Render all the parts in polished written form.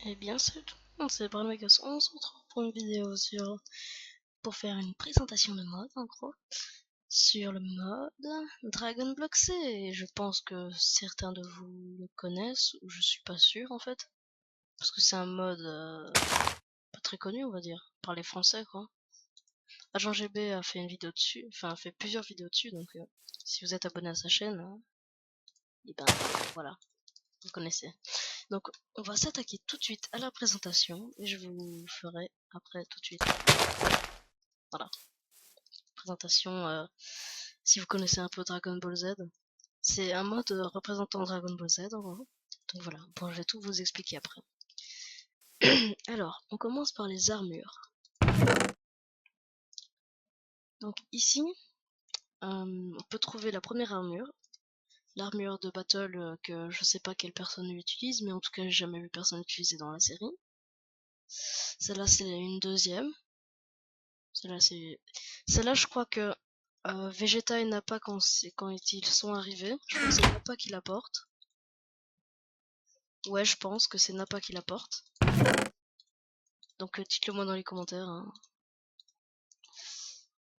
Eh bien salut tout le monde, c'est Brandmakers, on se retrouve pour une vidéo pour faire une présentation de mode en gros, sur le mode Dragon Block C, et je pense que certains de vous le connaissent, ou je suis pas sûr en fait, parce que c'est un mode pas très connu on va dire, par les français quoi. Agent GB a fait une vidéo dessus, enfin a fait plusieurs vidéos dessus, donc si vous êtes abonné à sa chaîne, et ben voilà, vous connaissez. Donc on va s'attaquer tout de suite à la présentation et je vous ferai après tout de suite. Voilà. Présentation, si vous connaissez un peu Dragon Ball Z, c'est un mode représentant Dragon Ball Z en gros. Donc voilà, bon, je vais tout vous expliquer après. Alors, on commence par les armures. Donc ici, on peut trouver la première armure. L'armure de battle que je sais pas quelle personne l'utilise, mais en tout cas j'ai jamais vu personne l'utiliser dans la série. Celle-là c'est une deuxième. Celle-là je crois que Vegeta et Nappa quand ils sont arrivés, je crois que c'est Nappa qui la porte. Ouais, je pense que c'est Nappa qui la porte. Donc dites-le moi dans les commentaires.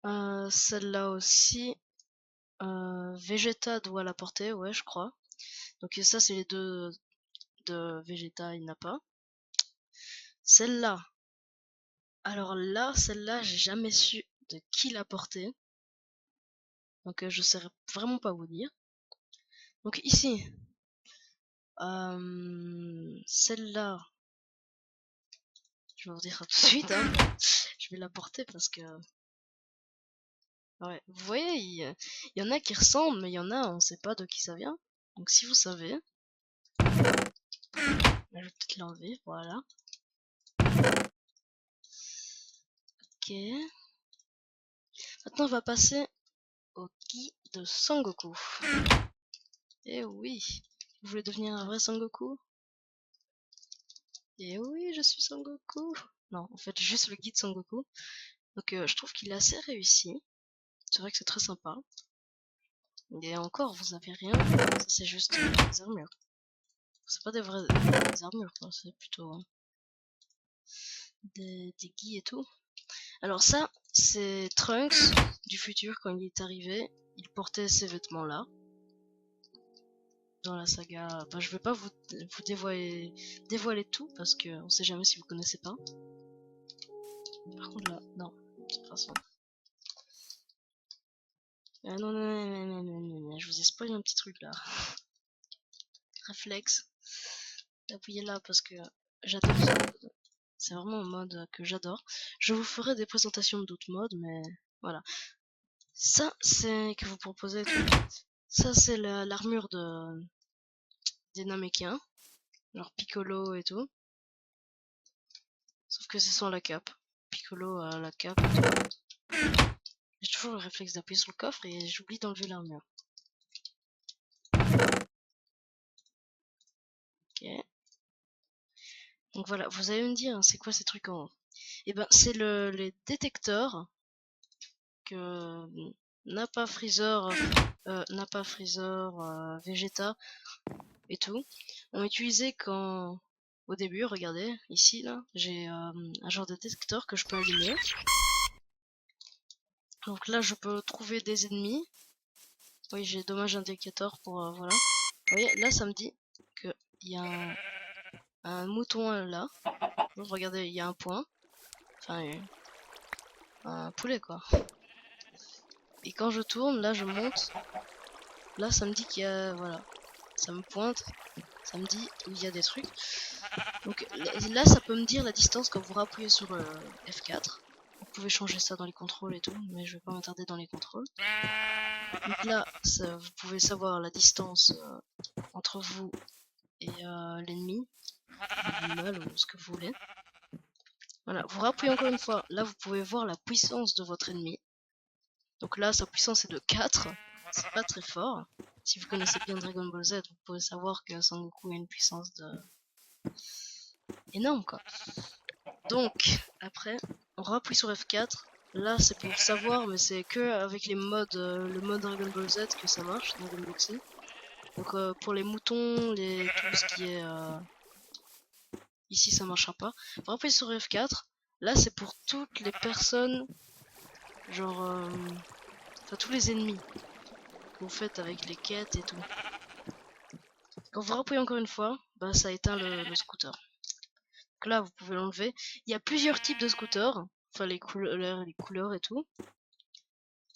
Hein. Celle-là aussi, Vegeta doit la porter, ouais je crois. Donc ça c'est les deux de Vegeta et Nappa. Celle-là, alors là, celle-là j'ai jamais su de qui la portait. Donc je saurais vraiment pas vous dire. Donc ici, celle-là, je vais vous dire ça tout de suite. Hein. Je vais la porter parce que... Ouais, vous voyez, il y en a qui ressemblent, mais il y en a, on sait pas de qui ça vient. Donc si vous savez, je vais peut-être l'enlever, voilà. Ok. Maintenant, on va passer au ki de Sangoku. Eh oui, vous voulez devenir un vrai Sangoku? Eh oui, je suis Sangoku. Non, en fait, juste le guide Sangoku. Donc je trouve qu'il est assez réussi. C'est vrai que c'est très sympa. Et encore, vous avez rien. Ça, c'est juste des armures. C'est pas des vraies armures, quoi. C'est plutôt des gui et tout. Alors ça, c'est Trunks du futur quand il est arrivé. Il portait ces vêtements-là. Dans la saga... Enfin, je vais pas vous dévoiler tout parce que on sait jamais si vous connaissez pas. Par contre là, non. De toute façon. Ah non, non, je vous ai spoilé un petit truc là. Réflexe. Appuyez là parce que j'adore ça. C'est vraiment un mode que j'adore. Je vous ferai des présentations d'autres modes, mais voilà. Ça, c'est que vous proposez. Ça, c'est l'armure des Namekiens. Genre Piccolo et tout. Sauf que c'est sans la cape. Piccolo a la cape et tout. J'ai toujours le réflexe d'appuyer sur le coffre et j'oublie d'enlever l'armure. Ok. Donc voilà, vous allez me dire, c'est quoi ces trucs en haut? Eh ben, c'est les détecteurs que Nappa Freezer, Vegeta et tout ont utilisé quand... Au début, regardez, ici, là, j'ai un genre de détecteur que je peux allumer. Donc là, je peux trouver des ennemis. Oui, j'ai dommage indicateur pour... voilà. Vous voyez, là, ça me dit qu'il y a un mouton là. Donc, regardez, il y a un point. Enfin, un poulet, quoi. Et quand je tourne, là, je monte. Là, ça me dit qu'il y a... Voilà. Ça me pointe. Ça me dit où il y a des trucs. Donc là, ça peut me dire la distance quand vous rappuyez sur F4. Vous pouvez changer ça dans les contrôles et tout, mais je vais pas m'attarder dans les contrôles. Donc là, vous pouvez savoir la distance entre vous et l'ennemi, l'animal ou ce que vous voulez. Voilà, vous rappuyez encore une fois. Là, vous pouvez voir la puissance de votre ennemi. Donc là, sa puissance est de 4. C'est pas très fort. Si vous connaissez bien Dragon Ball Z, vous pouvez savoir que Sangoku a une puissance de... énorme, quoi. Donc, après, on rappuie sur F4. Là, c'est pour savoir, mais c'est que avec les modes, le mode Dragon Ball Z que ça marche, Dragon Ball Z. Donc, pour les moutons, tout ce qui est Ici, ça marchera pas. Faut appuyer sur F4. Là, c'est pour toutes les personnes, genre, enfin tous les ennemis que vous faites avec les quêtes et tout. Quand vous rappuyez encore une fois, bah ça éteint le scooter. Donc là, vous pouvez l'enlever. Il y a plusieurs types de scooters, enfin les couleurs et tout.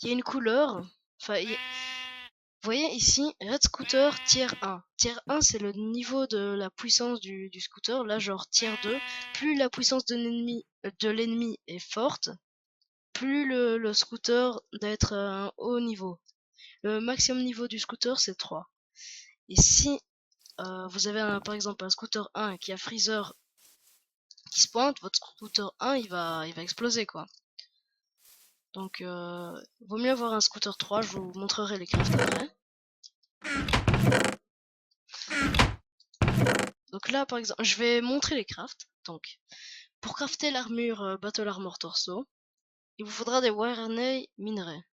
Il y a une couleur, enfin, vous voyez ici, Red Scooter tier 1. Tier 1, c'est le niveau de la puissance du scooter. Là, genre tier 2, plus la puissance de l'ennemi est forte, plus le scooter doit être à un haut niveau. Le maximum niveau du scooter, c'est 3. Et si vous avez par exemple un scooter 1 qui a Freezer qui se pointe, votre scooter 1 il va exploser quoi. Donc vaut mieux avoir un scooter 3, je vous montrerai les crafts après. Donc là par exemple, je vais montrer les crafts. Donc pour crafter l'armure Battle Armor Torso, il vous faudra des Warney minerais.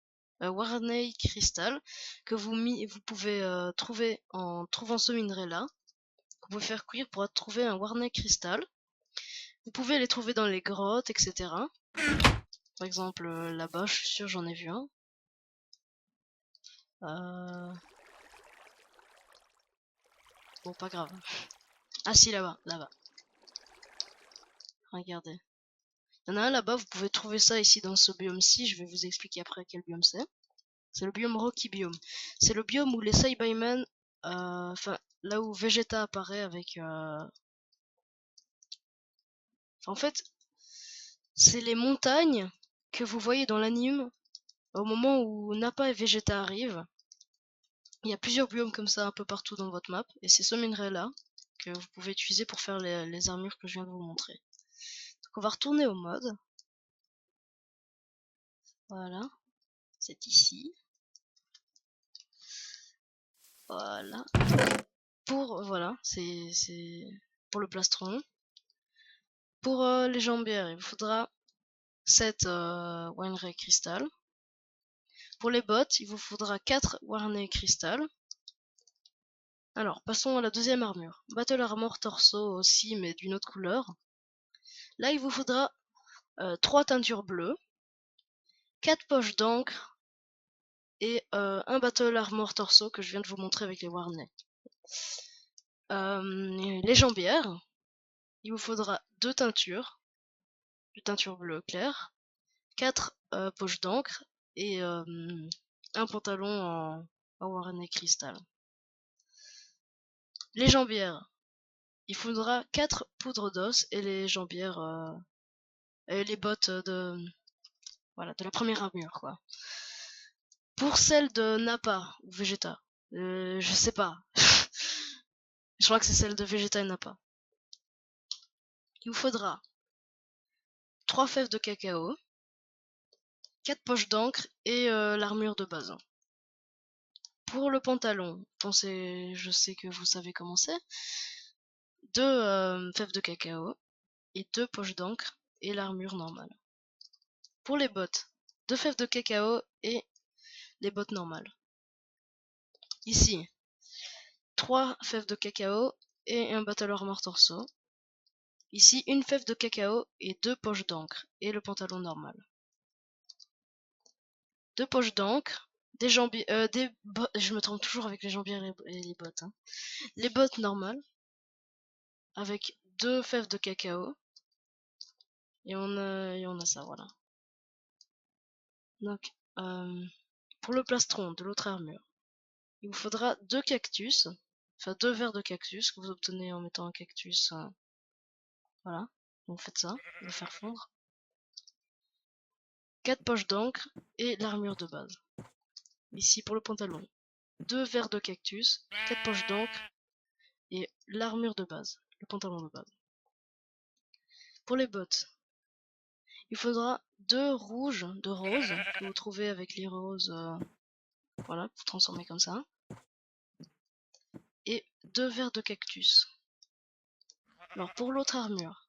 Warney cristal que vous pouvez trouver en trouvant ce minerai là. Vous pouvez faire cuire pour trouver un Warney cristal. Vous pouvez les trouver dans les grottes, etc. Par exemple, là-bas, je suis sûr, j'en ai vu un. Bon, pas grave. Ah si, là-bas, là-bas. Regardez. Il y en a un là-bas, vous pouvez trouver ça ici dans ce biome-ci. Je vais vous expliquer après quel biome c'est. C'est le biome Rocky Biome. C'est le biome où les Cybermen, enfin, là où Vegeta apparaît avec... En fait, c'est les montagnes que vous voyez dans l'anime au moment où Nappa et Vegeta arrivent. Il y a plusieurs biomes comme ça un peu partout dans votre map, et c'est ce minerai là que vous pouvez utiliser pour faire les armures que je viens de vous montrer. Donc on va retourner au mode. Voilà, c'est ici. Voilà. Voilà, c'est pour le plastron. Pour les jambières, il vous faudra 7 Warney Crystal. Pour les bottes, il vous faudra 4 Warney Crystal. Alors, passons à la deuxième armure. Battle Armor Torso aussi, mais d'une autre couleur. Là, il vous faudra 3 teintures bleues, 4 poches d'encre et un Battle Armor Torso que je viens de vous montrer avec les Warney. Les jambières, il vous faudra 2 teintures, de teinture bleu clair, 4 poches d'encre et un pantalon en Warney Crystal. Les jambières, il faudra 4 poudres d'os et les jambières et les bottes de la première armure quoi. Pour celle de Nappa ou Vegeta, je sais pas. Je crois que c'est celle de Vegeta et Nappa. Il vous faudra 3 fèves de cacao, 4 poches d'encre et l'armure de base. Pour le pantalon, je sais que vous savez comment c'est. 2 fèves de cacao et 2 poches d'encre et l'armure normale. Pour les bottes, 2 fèves de cacao et les bottes normales. Ici, 3 fèves de cacao et un Battle Armor Torso. Ici, une fève de cacao et 2 poches d'encre et le pantalon normal. 2 poches d'encre, des jambiers, je me trompe toujours avec les jambières et les bottes. Hein. Les bottes normales avec 2 fèves de cacao et on a ça, voilà. Donc, pour le plastron de l'autre armure, il vous faudra 2 cactus, enfin 2 verres de cactus que vous obtenez en mettant un cactus, voilà. Donc faites ça, le faire fondre. 4 poches d'encre et l'armure de base. Ici pour le pantalon, 2 verres de cactus, 4 poches d'encre et l'armure de base, le pantalon de base. Pour les bottes, il faudra 2 rouges de rose que vous trouvez avec les roses, voilà, vous transformez comme ça, et 2 verres de cactus. Alors pour l'autre armure,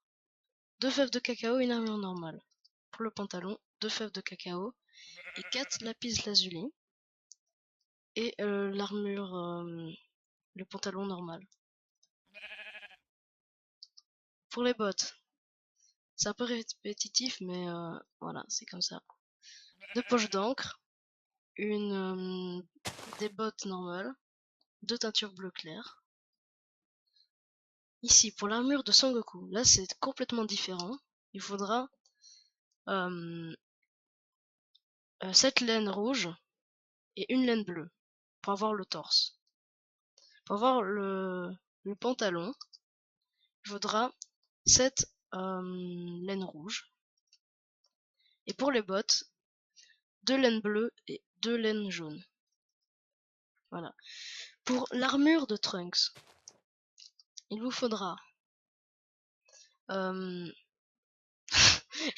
2 fèves de cacao et une armure normale. Pour le pantalon, 2 fèves de cacao et 4 lapis lazuli et l'armure, le pantalon normal. Pour les bottes, c'est un peu répétitif, mais voilà, c'est comme ça. 2 poches d'encre, des bottes normales, 2 teintures bleu clair. Ici, pour l'armure de Sangoku, là c'est complètement différent. Il faudra 7 laines rouges et une laine bleue pour avoir le torse. Pour avoir le pantalon, il faudra 7 laines rouges. Et pour les bottes, 2 laines bleues et 2 laines jaunes. Voilà. Pour l'armure de Trunks, il vous faudra je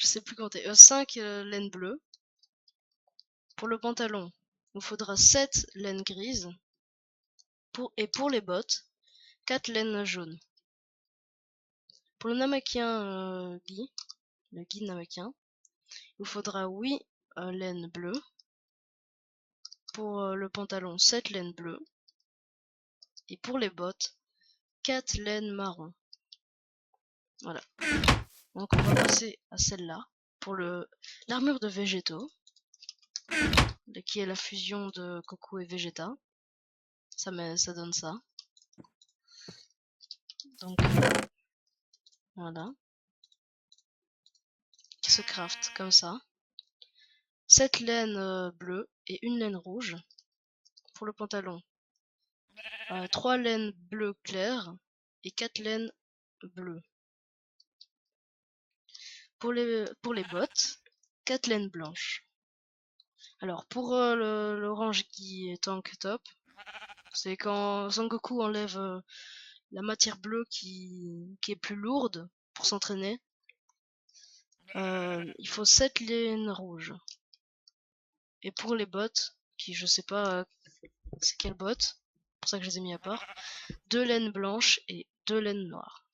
sais plus compter, 5 laines bleues. Pour le pantalon, il vous faudra 7 laines grises. Et pour les bottes, 4 laines jaunes. Pour le Namakien Guy, le guide Namakien, il vous faudra 8 laines bleues. Pour le pantalon, 7 laines bleues. Et pour les bottes, 4 laines marron. Voilà. Donc on va passer à celle-là. Pour l'armure de Végétaux, qui est la fusion de Goku et Vegeta. Ça donne ça. Donc voilà. Qui se craft comme ça. 7 laines bleues et une laine rouge. Pour le pantalon, 3 laines bleues claires et 4 laines bleues. Pour les bottes, 4 laines blanches. Alors pour l'orange qui est tank top, c'est quand Sangoku enlève la matière bleue qui est plus lourde pour s'entraîner. Il faut 7 laines rouges. Et pour les bottes, qui je sais pas c'est quelle botte, pour ça que je les ai mis à part, 2 laines blanches et 2 laines noires.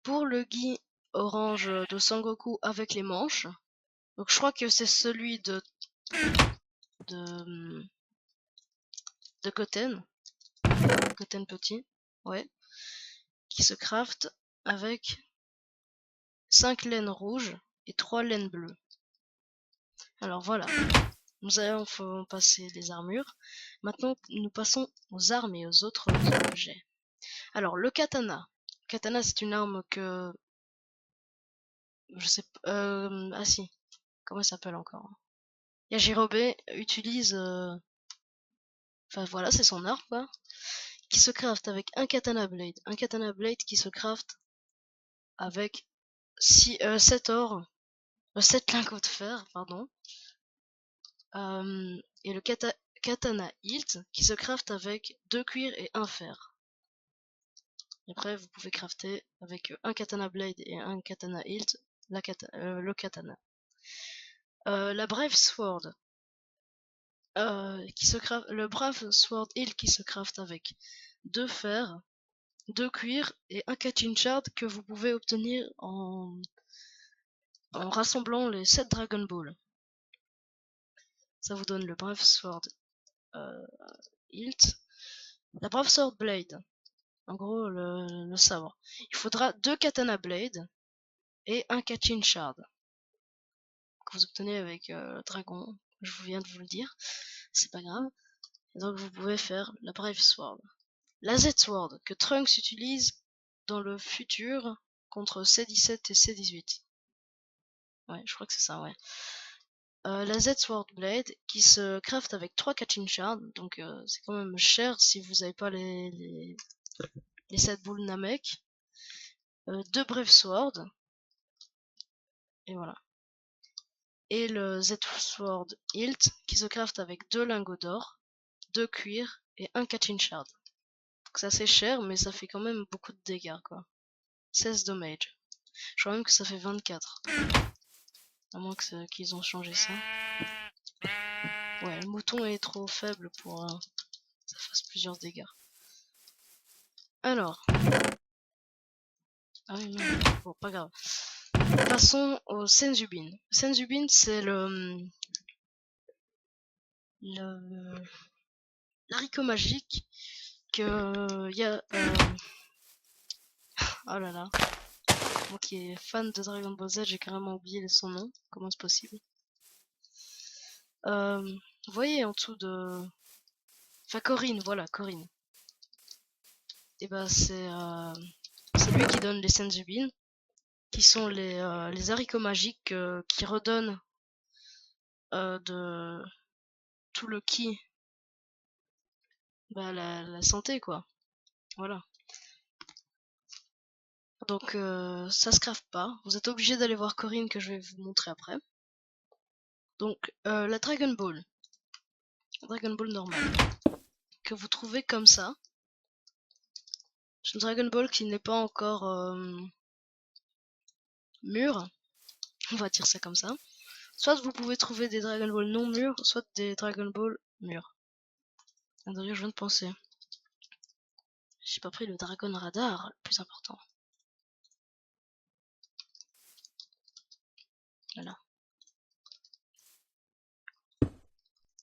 Pour le gi orange de Sangoku avec les manches, donc je crois que c'est celui de Goten petit, ouais, qui se craft avec 5 laines rouges et 3 laines bleues. Alors voilà, nous allons passer les armures. Maintenant, nous passons aux armes et aux autres objets. Alors, le katana. Katana, c'est une arme que... Je sais pas... ah si, comment ça s'appelle encore? Yajirobe utilise... Enfin voilà, c'est son arme, quoi. Qui se craft avec un katana blade. Un katana blade qui se craft avec 7 or... 7 lingots de fer, pardon. Et le katana hilt qui se craft avec 2 cuirs et 1 fer. Et après, vous pouvez crafter avec un katana blade et un katana hilt le katana. La brave sword le brave sword hilt qui se craft avec 2 fer, 2 cuirs et un catching shard que vous pouvez obtenir en rassemblant les 7 Dragon Ball. Ça vous donne le brave sword hilt. La brave sword blade, en gros le sabre. Il faudra 2 katana blade et un catching shard que vous obtenez avec dragon. Je viens de vous le dire, c'est pas grave. Et donc vous pouvez faire la brave sword. La Z-Sword que Trunks utilise dans le futur contre C17 et C18. Ouais, je crois que c'est ça, ouais. La Z-Sword Blade qui se craft avec 3 catching shards, donc c'est quand même cher si vous n'avez pas les 7 boules Namek. 2 Brave Sword. Et voilà. Et le Z-Sword Hilt qui se craft avec 2 lingots d'or, 2 cuirs et 1 catching shard. Donc c'est assez cher, mais ça fait quand même beaucoup de dégâts, quoi. 16 damage. Je crois même que ça fait 24. À moins qu'ils ont changé ça. Ouais, le mouton est trop faible pour que ça fasse plusieurs dégâts. Alors. Ah oui, non. Bon, pas grave. Passons au Senzubin. Senzubin, c'est l'haricot magique que Oh là là. Moi qui est fan de Dragon Ball Z, j'ai carrément oublié son nom. Comment c'est possible? Vous voyez en dessous de... Enfin, Corinne, voilà, Corinne. Et ben c'est lui qui donne les Senzubin, qui sont les haricots magiques qui redonnent de tout le ki, bah, la santé quoi. Voilà. Donc ça se craft pas. Vous êtes obligé d'aller voir Corinne que je vais vous montrer après. Donc la Dragon Ball normale, que vous trouvez comme ça. C'est une Dragon Ball qui n'est pas encore mûre, on va dire ça comme ça. Soit vous pouvez trouver des Dragon Ball non mûrs, soit des Dragon Ball mûrs. D'ailleurs, je viens de penser. J'ai pas pris le Dragon Radar, le plus important. Voilà.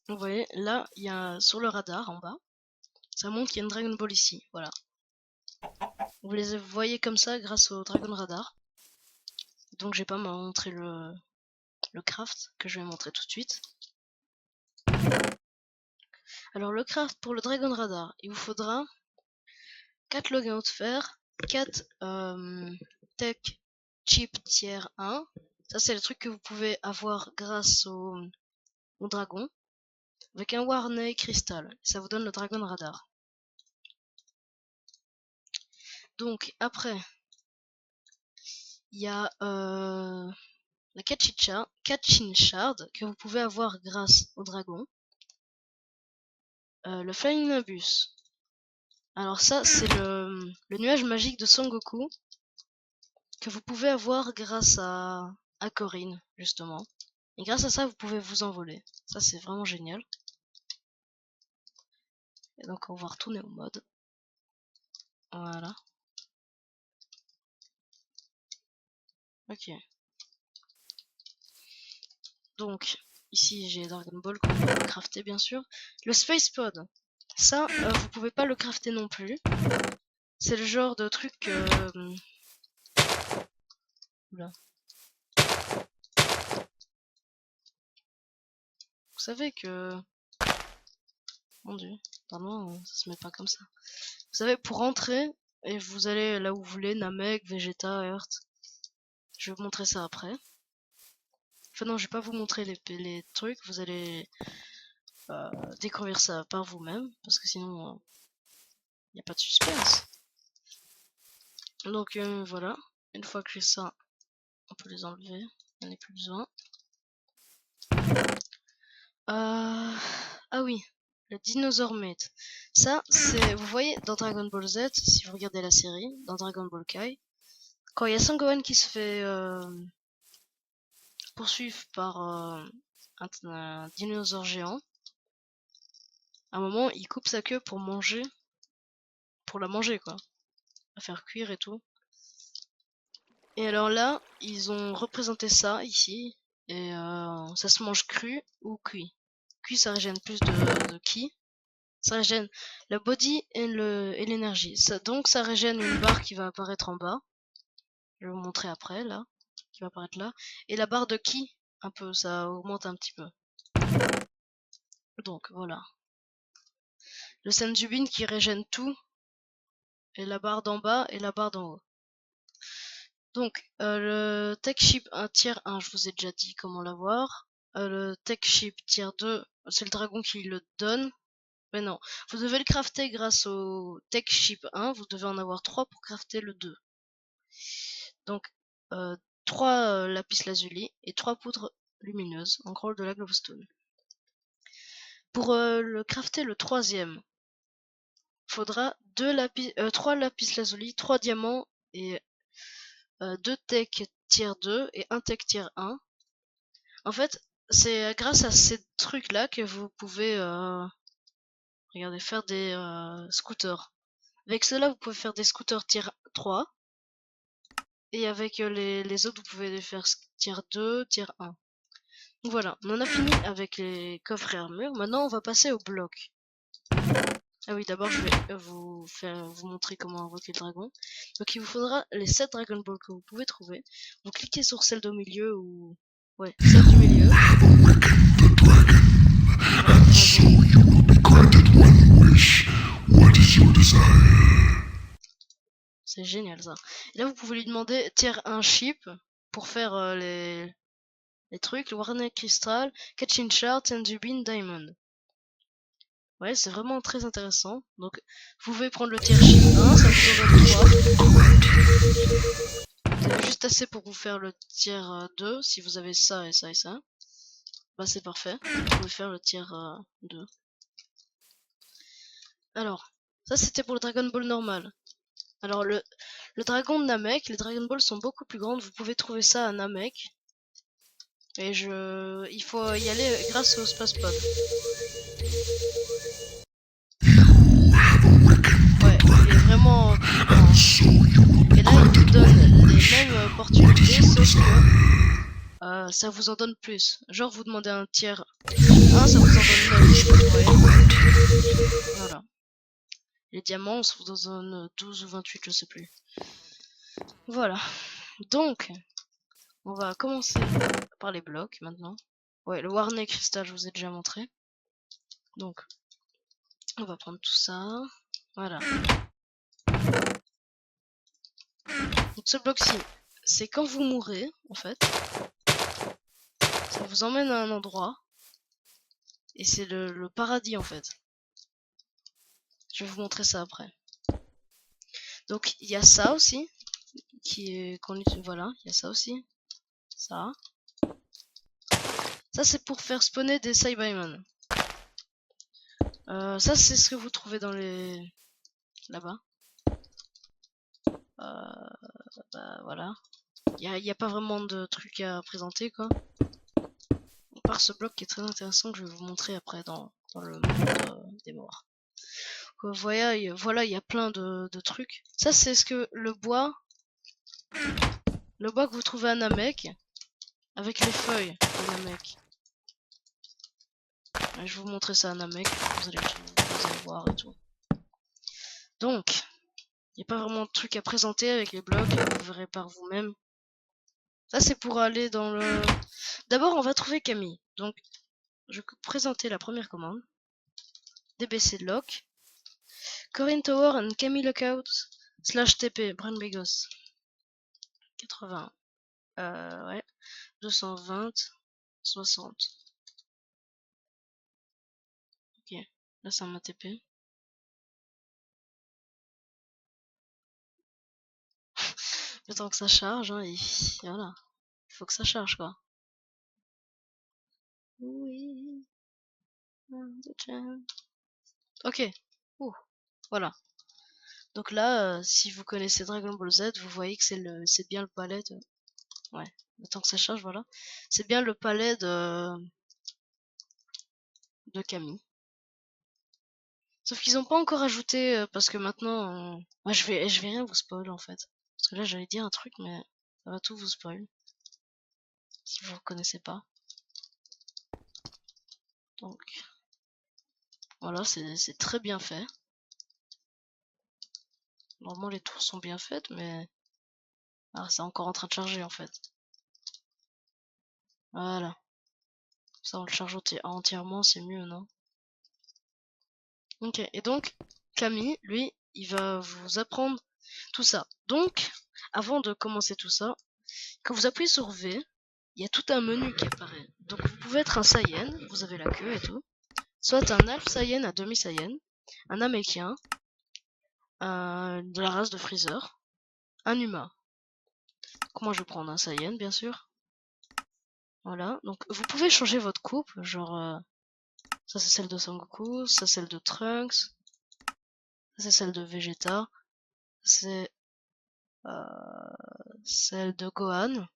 Vous voyez, là, il y a sur le radar en bas, ça montre qu'il y a une Dragon Ball ici. Voilà. Vous les voyez comme ça grâce au Dragon Radar. Donc, j'ai pas montré le craft que je vais montrer tout de suite. Alors, le craft pour le Dragon Radar, il vous faudra 4 logins de fer, 4 tech chip tier 1. Ça, c'est le truc que vous pouvez avoir grâce au dragon. Avec un Warney cristal. Ça vous donne le Dragon Radar. Donc, après, il y a la Kachin Shard que vous pouvez avoir grâce au dragon. Le Flying Nimbus. Alors ça, c'est le nuage magique de Son Goku que vous pouvez avoir grâce à Corinne, justement. Et grâce à ça, vous pouvez vous envoler. Ça, c'est vraiment génial. Et donc, on va retourner au mode. Voilà. Ok. Donc, ici, j'ai Dragon Ball qu'on peut crafter, bien sûr. Le Space Pod. Ça, vous pouvez pas le crafter non plus. C'est le genre de truc... Oula. Vous savez que... Mon dieu, pardon, ça se met pas comme ça. Vous savez, pour rentrer, et vous allez là où vous voulez, Namek, Vegeta, Earth. Je vais vous montrer ça après. Enfin non, je vais pas vous montrer les trucs, vous allez découvrir ça par vous-même, parce que sinon, il n'y a pas de suspense. Donc voilà, une fois que j'ai ça, on peut les enlever, il n'y en a plus besoin. Ah oui, le Dinosaur Mate. Ça, c'est, vous voyez, dans Dragon Ball Z, si vous regardez la série, dans Dragon Ball Kai, quand il y a Son Gohan qui se fait poursuivre par un dinosaure géant, à un moment, il coupe sa queue pour manger, pour la manger, quoi. À faire cuire et tout. Et alors là, ils ont représenté ça ici, et ça se mange cru ou cuit. Cuit, ça régène plus de ki. Ça régène la body et l'énergie. Donc ça régène une barre qui va apparaître en bas. Je vais vous montrer après, là. Qui va apparaître là. Et la barre de ki, un peu, ça augmente un petit peu. Donc voilà. Le Senzubin qui régène tout. Et la barre d'en bas et la barre d'en haut. Donc le Tech Ship tier 1, je vous ai déjà dit comment l'avoir. Le Tech Ship tier 2, c'est le dragon qui le donne. Mais non, vous devez le crafter grâce au Tech Ship 1, vous devez en avoir 3 pour crafter le 2. Donc 3 lapis lazuli et 3 poudres lumineuses, en gros de la glowstone. Pour le crafter le 3ème, faudra 3 lapis lazuli, 3 diamants et 2 tech tier 2 et 1 tech tier 1. En fait, c'est grâce à ces trucs là que vous pouvez regardez, faire des scooters. Avec cela, vous pouvez faire des scooters tier 3. Et avec les autres, vous pouvez les faire tier 2, tier 1. Donc voilà, on en a fini avec les coffrets armure. Maintenant, on va passer au bloc. Ah oui, d'abord je vais vous montrer comment invoquer le dragon. Donc il vous faudra les 7 Dragon Balls que vous pouvez trouver. Vous cliquez sur celle du milieu ou... Ouais, celle du milieu. C'est génial ça. Et là vous pouvez lui demander tier 1 chip pour faire les trucs, le Warner Crystal, Catching Shard, Zubin Diamond. Ouais, c'est vraiment très intéressant. Donc, vous pouvez prendre le tier chip 1, ça vous en donne 3. Vous avez juste assez pour vous faire le tier 2, si vous avez ça et ça et ça. Bah c'est parfait, vous pouvez faire le tier 2. Alors, ça c'était pour le Dragon Ball normal. Alors le dragon de Namek, les Dragon Balls sont beaucoup plus grandes, vous pouvez trouver ça à Namek. Et il faut y aller grâce au Space Pod. Ouais, il est vraiment plus grand. Et là, il vous donne les mêmes opportunités, sauf que ça vous en donne plus. Genre, vous demandez un tiers 1, ça vous en donne 9. Ouais. Voilà. Les diamants, ça vous en donne 12 ou 28, je sais plus. Voilà. Donc, on va commencer par les blocs maintenant. Ouais, le Warner Crystal, je vous ai déjà montré. Donc, on va prendre tout ça. Voilà. Donc ce bloc-ci, c'est quand vous mourrez, en fait. Ça vous emmène à un endroit. Et c'est le paradis, en fait. Je vais vous montrer ça après. Donc, il y a ça aussi. Voilà, il y a ça aussi. Ça. Ça, c'est pour faire spawner des Cybermen. Ça, c'est ce que vous trouvez dans les... Là-bas. Bah, voilà. Il y a pas vraiment de trucs à présenter, quoi. À part ce bloc qui est très intéressant que je vais vous montrer après dans le monde des morts. Voilà, il y a plein de trucs. Ça, c'est ce que le bois que vous trouvez à Namek avec les feuilles de Namek. Je vais vous montrer ça à Namek, vous allez voir et tout. Donc, il n'y a pas vraiment de trucs à présenter avec les blocs, vous verrez par vous-même. Ça, c'est pour aller dans le... D'abord, on va trouver Camille. Donc, je vais présenter la première commande. DBC lock. Corinne Tower and Camille Lookout /TP Brandbegos 80. Ouais. 220. 60. Ok. Là, c'est un TP. Le temps que ça charge, hein, et voilà. Il faut que ça charge, quoi. Oui. Ok. Ouh. Voilà. Donc là, si vous connaissez Dragon Ball Z, vous voyez que c'est bien le palais de... Ouais. Le temps que ça charge, voilà. C'est bien le palais de Camille. Sauf qu'ils ont pas encore ajouté, parce que maintenant... Moi, je vais rien vous spoil, en fait. Parce que là, j'allais dire un truc, mais ça va tout vous spoil. Si vous ne connaissez pas. Donc... Voilà, c'est très bien fait. Normalement, les tours sont bien faites, mais... Ah, c'est encore en train de charger, en fait. Voilà. Ça, on le charge entièrement, c'est mieux, non? Ok, et donc, Camille, lui, il va vous apprendre tout ça. Donc, avant de commencer tout ça, quand vous appuyez sur V, il y a tout un menu qui apparaît. Donc, vous pouvez être un Saiyan, vous avez la queue et tout. Soit un Alpha Saiyan, un demi Saiyan, un Namékien, de la race de Freezer, un humain. Donc, moi, je vais prendre un Saiyan, bien sûr. Voilà, donc vous pouvez changer votre coupe, genre... ça, c'est celle de Sangoku, ça, c'est celle de Trunks, ça, c'est celle de Vegeta, c'est celle de Gohan.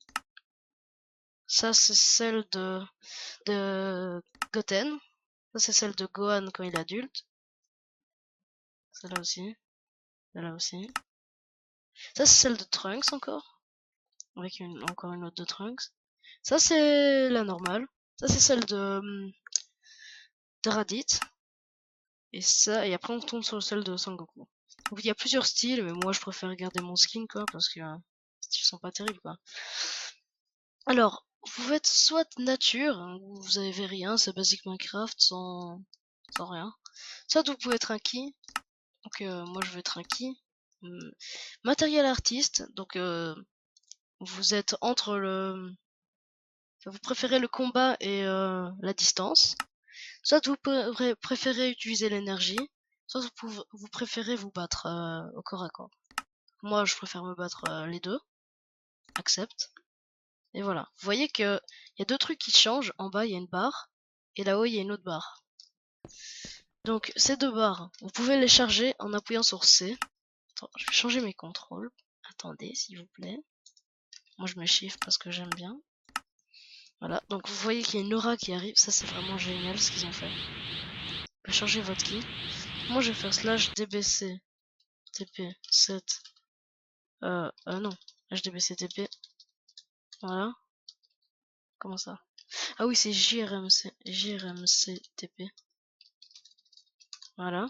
Ça, c'est celle de Goten. Ça, c'est celle de Gohan quand il est adulte. Celle-là aussi. Celle-là aussi. Ça, c'est celle de Trunks encore. Avec encore une autre de Trunks. Ça, c'est la normale. Ça, c'est celle de Raditz. Et ça, et après on tombe sur celle de Sangoku. Donc il y a plusieurs styles, mais moi je préfère garder mon skin quoi, parce que les styles sont pas terribles quoi. Alors, vous faites soit nature, hein, où vous avez rien, c'est basic Minecraft sans rien. Soit vous pouvez être un ki, donc moi je vais être un ki. Matériel artiste, donc vous êtes entre le... Vous préférez le combat et la distance. Soit vous préférez utiliser l'énergie, soit vous préférez vous battre au corps à corps. Moi, je préfère me battre les deux. Accepte. Et voilà. Vous voyez que il y a deux trucs qui changent. En bas, il y a une barre. Et là-haut, il y a une autre barre. Donc, ces deux barres, vous pouvez les charger en appuyant sur C. Attends, je vais changer mes contrôles. Attendez, s'il vous plaît. Moi, je mets Shift parce que j'aime bien. Voilà. Donc, vous voyez qu'il y a une aura qui arrive. Ça, c'est vraiment génial ce qu'ils ont fait. Vous pouvez changer votre key. Moi, je vais faire slash dbc tp 7. Non. HDBC TP. Voilà. Comment ça? Ah oui, c'est JRMC TP. Voilà.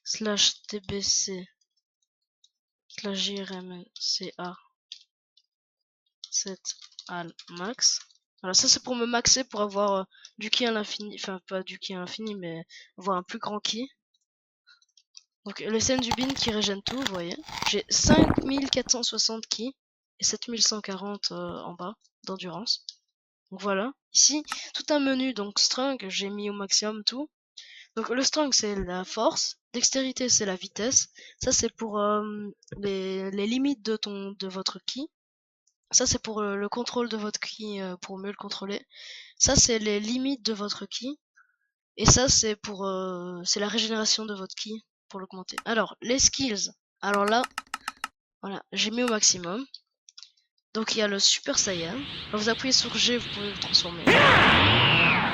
Slash TBC slash JRMCA 7 al max. Voilà, ça c'est pour me maxer pour avoir du ki à l'infini. Enfin, pas du ki à l'infini, mais avoir un plus grand ki. Donc, les scènes du bin qui régènent tout, vous voyez. J'ai 5460 ki et 7140 en bas d'endurance. Donc voilà, ici, tout un menu, donc strength, j'ai mis au maximum tout. Donc le strength c'est la force, dextérité c'est la vitesse, ça c'est pour les limites de votre ki. Ça c'est pour le contrôle de votre ki, pour mieux le contrôler. Ça c'est les limites de votre ki. Et ça c'est pour c'est la régénération de votre ki pour l'augmenter. Alors les skills, alors là, voilà, j'ai mis au maximum. Donc il y a le Super Saiyan. Quand vous appuyez sur G, vous pouvez vous transformer.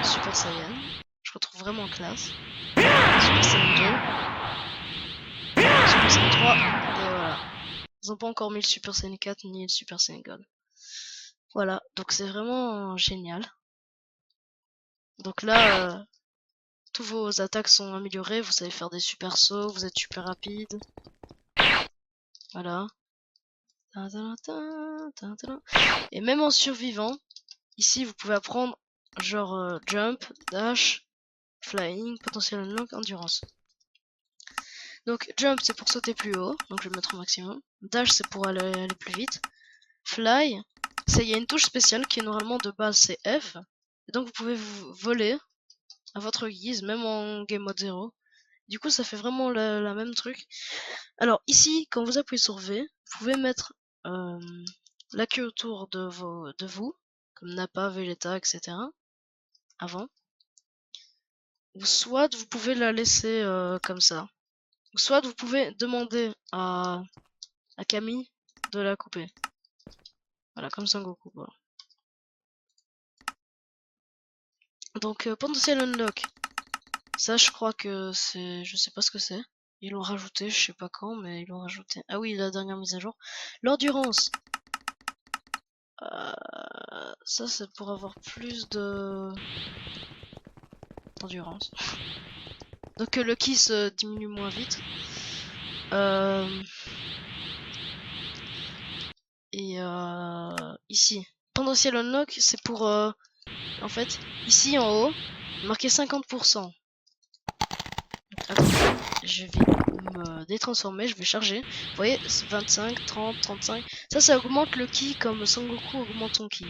Super Saiyan. Je retrouve vraiment classe. Super Saiyan 2. Super Saiyan 3. Et voilà. Ils n'ont pas encore mis le Super Saiyan 4 ni le Super Saiyan God. Voilà. Donc c'est vraiment génial. Donc là, tous vos attaques sont améliorées. Vous savez faire des super sauts. Vous êtes super rapide. Voilà. Et même en survivant, ici vous pouvez apprendre genre jump, dash, flying, potentiel unlock, endurance. Donc jump c'est pour sauter plus haut, donc je vais mettre au maximum. Dash c'est pour aller plus vite. Fly, il y a une touche spéciale qui est normalement de base c'est F. Et donc vous pouvez vous voler à votre guise, même en game mode 0. Du coup ça fait vraiment la même truc. Alors ici, quand vous appuyez sur V, vous pouvez mettre la queue autour de vous, comme Nappa, Vegeta, etc. avant. Ou soit vous pouvez la laisser comme ça. Ou soit vous pouvez demander à Camille de la couper. Voilà, comme Sangoku. Voilà. Donc Potential Unlock. Ça je crois que c'est... Je sais pas ce que c'est. Ils l'ont rajouté, je sais pas quand, mais ils l'ont rajouté. Ah oui, la dernière mise à jour. L'endurance. Ça c'est pour avoir plus d'endurance. Donc le ki se diminue moins vite. Et ici, Potential Unlock, c'est pour en fait, ici en haut, marqué 50%. Attendez, je vais me détransformer, je vais charger. Vous voyez, 25, 30, 35. Ça augmente le ki comme Sangoku augmente son ki.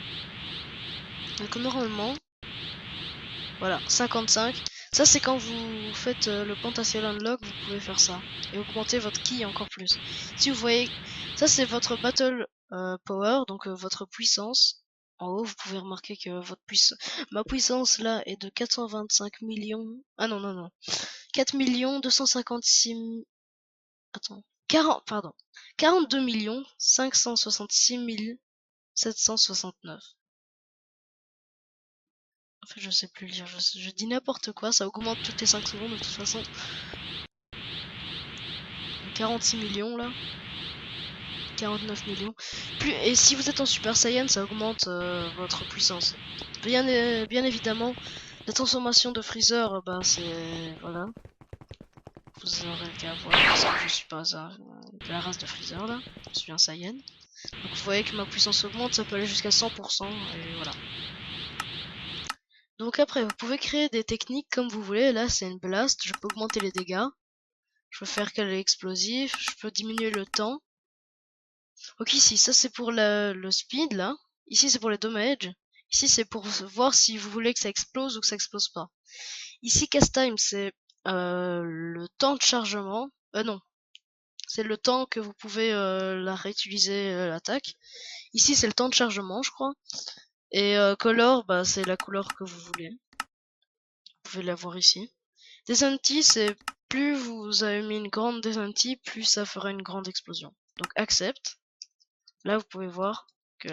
Donc normalement, voilà, 55. Ça c'est quand vous faites le Potential Unlock, vous pouvez faire ça. Et augmenter votre ki encore plus. Si vous voyez, ça c'est votre Battle Power, donc votre puissance. En haut, vous pouvez remarquer que ma puissance là est de 425 millions. Ah non, non, non. 4 256... Attends. 42 566 769. En fait, je sais plus lire. Je dis n'importe quoi. Ça augmente toutes les 5 secondes de toute façon. 46 millions là. 49 millions. Et si vous êtes en Super Saiyan, ça augmente votre puissance. Bien évidemment, la transformation de Freezer, bah c'est... Voilà. vous aurez qu'à voir parce que je suis pas de la race de Freezer là. Je suis un Saiyan. Donc vous voyez que ma puissance augmente, ça peut aller jusqu'à 100% et voilà. Donc après, vous pouvez créer des techniques comme vous voulez. Là, c'est une blast. Je peux augmenter les dégâts. Je peux faire qu'elle est explosive. Je peux diminuer le temps. Ok, ici, ça c'est pour le speed là. Ici, c'est pour les dommages. Ici, c'est pour voir si vous voulez que ça explose ou que ça explose pas. Ici, cast time, c'est le temps de chargement. Non, c'est le temps que vous pouvez la réutiliser l'attaque. Ici, c'est le temps de chargement, je crois. Et color, bah, c'est la couleur que vous voulez. Vous pouvez la voir ici. Desanti, c'est plus vous avez mis une grande Desanti, plus ça fera une grande explosion. Donc accept. Là, vous pouvez voir que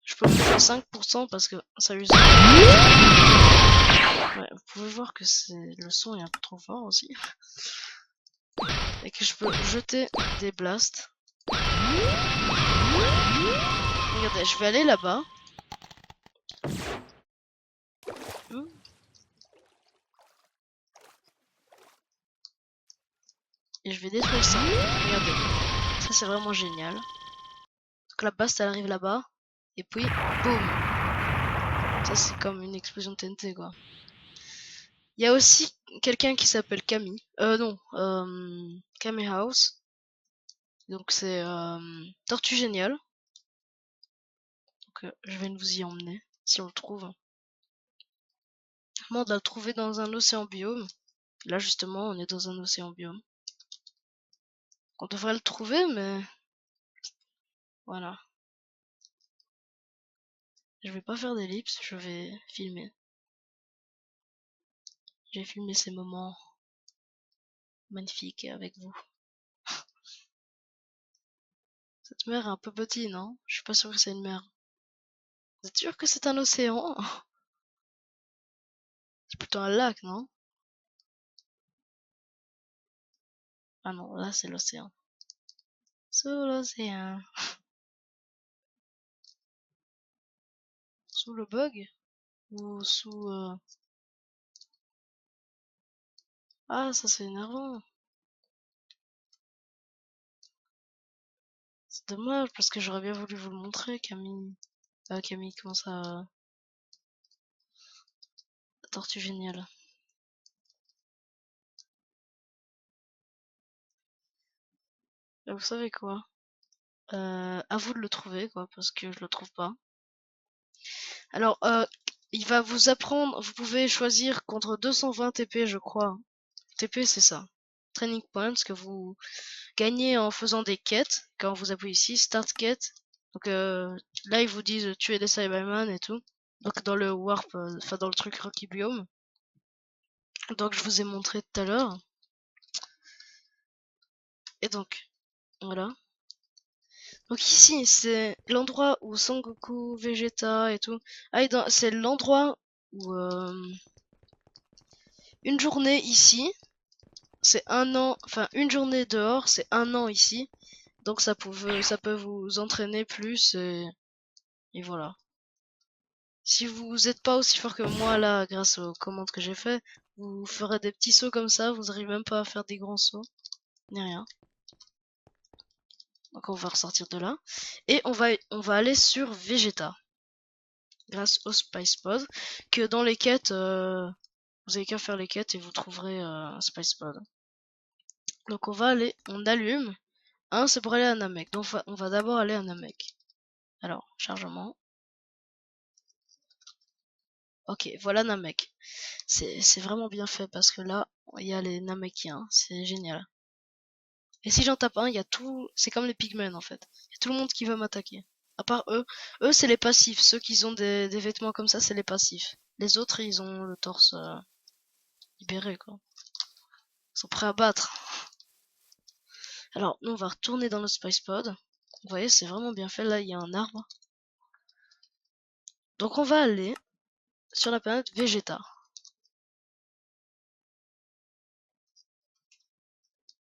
je peux faire 5% parce que ça use. Ouais, vous pouvez voir que le son est un peu trop fort aussi. Et que je peux jeter des blasts. Regardez, je vais aller là-bas. Et je vais détruire ça. Regardez. Ça, c'est vraiment génial. Donc la blast, elle arrive là-bas. Et puis, boum. Ça, c'est comme une explosion de TNT, quoi. Il y a aussi quelqu'un qui s'appelle Camille. Non. Camille House. Donc, c'est Tortue Géniale. Donc, je vais vous y emmener. Si on le trouve. Moi, on l'a le trouver dans un océan biome. Là, justement, on est dans un océan biome. On devrait le trouver, mais... Voilà. Je vais pas faire d'ellipse, je vais filmer. J'ai filmé ces moments magnifiques avec vous. Cette mer est un peu petite, non? Je suis pas sûr que c'est une mer. Vous êtes sûr que c'est un océan? C'est plutôt un lac, non? Ah non, là c'est l'océan. Sous l'océan. Sous le bug? Ou sous... Ah, ça c'est énervant. C'est dommage, parce que j'aurais bien voulu vous le montrer, Camille. Camille, comment ça... Tortue géniale. Là, vous savez quoi? À vous de le trouver, quoi, parce que je le trouve pas. Alors, il va vous apprendre, vous pouvez choisir contre 220 TP, je crois. TP, c'est ça. Training points que vous gagnez en faisant des quêtes. Quand vous appuyez ici, Start Quête. Donc là, ils vous disent tuer des Cybermen et tout. Donc dans le Warp, enfin dans le truc Rocky Biome. Donc je vous ai montré tout à l'heure. Et donc, voilà. Donc ici, c'est l'endroit où Son Goku, Vegeta et tout. Ah, c'est l'endroit où une journée ici, c'est un an. Enfin, une journée dehors, c'est un an ici. Donc ça peut vous entraîner plus et voilà. Si vous êtes pas aussi fort que moi là, grâce aux commandes que j'ai fait, vous ferez des petits sauts comme ça, vous n'arrivez même pas à faire des grands sauts, ni rien. Donc on va ressortir de là. Et on va aller sur Vegeta. Grâce au Spice Pod. Que dans les quêtes, vous avez qu'à faire les quêtes et vous trouverez un Spice Pod. Donc on va aller, on allume. Un, c'est pour aller à Namek. Donc on va d'abord aller à Namek. Alors, chargement. Ok, voilà Namek. C'est vraiment bien fait parce que là, il y a les Namekiens. C'est génial. Et si j'en tape un, il y a tout. C'est comme les pigmen en fait. Il y a tout le monde qui va m'attaquer. À part eux. Eux, c'est les passifs. Ceux qui ont des vêtements comme ça, c'est les passifs. Les autres, ils ont le torse libéré quoi. Ils sont prêts à battre. Alors, nous, on va retourner dans le Spice Pod. Vous voyez, c'est vraiment bien fait. Là, il y a un arbre. Donc, on va aller sur la planète Vegeta.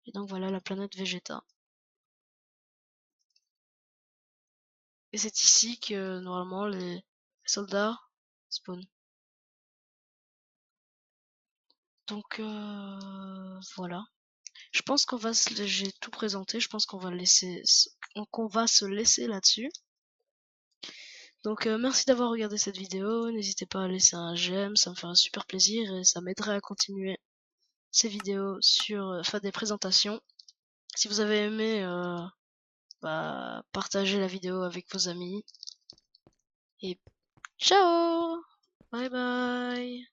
Et donc, voilà la planète Vegeta. Et c'est ici que, normalement, les soldats spawnent. Donc voilà. Je pense qu'on va se... J'ai tout présenté, je pense qu'on va qu'on va se laisser là-dessus. Donc merci d'avoir regardé cette vidéo, n'hésitez pas à laisser un j'aime, ça me ferait un super plaisir et ça m'aiderait à continuer ces vidéos sur enfin des présentations. Si vous avez aimé, bah, partagez la vidéo avec vos amis. Et ciao! Bye bye!